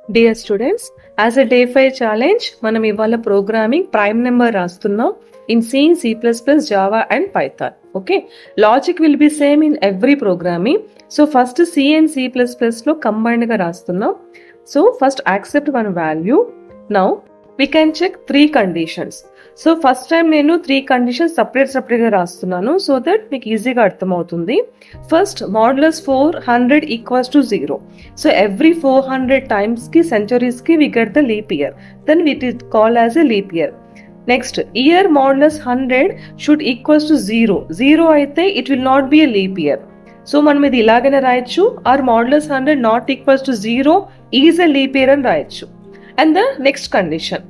Dear students, as a day 5 challenge, మనం ఇవాళ programming prime number రాస్తున్నాం in C, C++, Java and Python. Okay, logic will be same in every programming. So first C and C++ లో combined గా రాస్తున్నాం. So first accept one value. Now we can check 3 conditions. So first time నేను 3 conditions separate గా రాస్తున్నాను so that మీకు ఈజీగా అర్థమవుతుంది. First, modulus 400 equals to 0. So every 400 times ki centuries ki we get the leap year. Then it is called as a leap year. Next, year modulus 100 should equals to 0. 0 అయితే it will not be a leap year. So మనం ఇది ఇలాగనే రాయొచ్చు or modulus 100 not equals to 0 is a leap year అని రాయొచ్చు. And the next condition,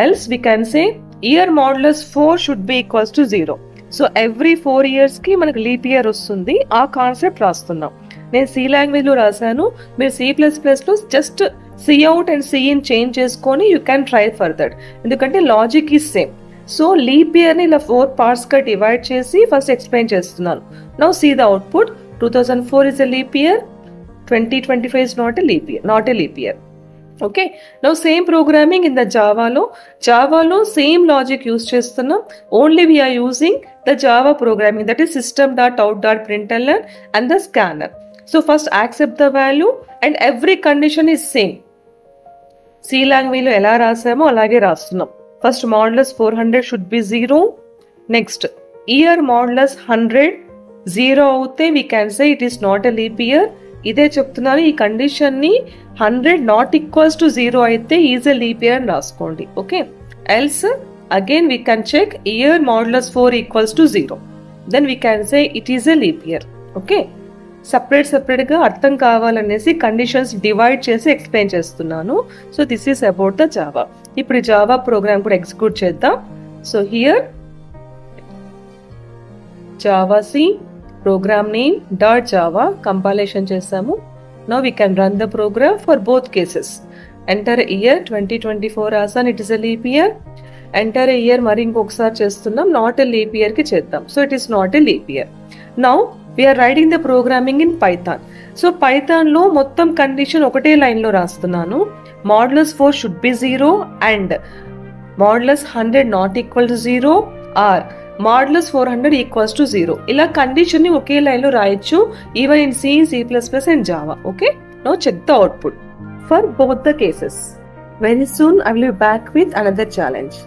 else we can say year modulus 4 should be equals to 0. So every 4 years కి మనకు leap year వస్తుంది. ఆ కాన్సెప్ట్ రాస్తున్నాం. నేను సి లాంగ్వేజ్ లో రాశాను, మీరు C++ లో just C out and C in change చేసుకొని you can try for that, ఎందుకంటే logic is same. So leap year ని ఇలా 4 parts గా డివైడ్ చేసి ఫస్ట్ ఎక్స్ప్లెయిన్ చేస్తున్నాను. Now see the output. 2004 is a leap year, 2025 is not a leap year. Okay, now same programming in the Java lo same logic use చేస్తున్నాం. Only we are using the Java programming, that is system.out.println and the scanner. So first accept the value and every condition is same. C language lo ela rasamo alage rastunnam. First modulus 400 should be 0. Next, year modulus 100 0 అవుతే we can say it is not a leap year. ఇదే చెప్తున్నాను, ఈ condition ని 100 not equals to 0 అయితే is a leap year అని రాసుకోండి. Okay, else again we can check year modulus 4 equals to 0, then we can say it is a leap year. Okay, separate గా అర్థం కావాలనేసి కండిషన్స్ డివైడ్ చేసి explain చేస్తున్నాను. So this is about the Java. ఇప్పుడు Java program కూడా execute చేద్దాం. So here javac program name .java compilation చేసాము. Now we can run the program for both cases. Enter year 2024 రాసాను, it is a leap year. Enter year మరి ఇంకొకసారి చేస్తున్నాం, not a leap year కి చేద్దాం. So it is not a leap year. Now we are writing the programming in Python. So Python లో మొత్తం condition ఒకటే line లో రాస్తున్నాను. Modulus 4 should be 0 and modulus 100 not equal to 0 or modulus 400 equals to 0. ఇలా condition ని ఒకే line లో రాయొచ్చు even in C, C++ and Java. Okay, now check the output for both the cases. Very soon I will be back with another challenge.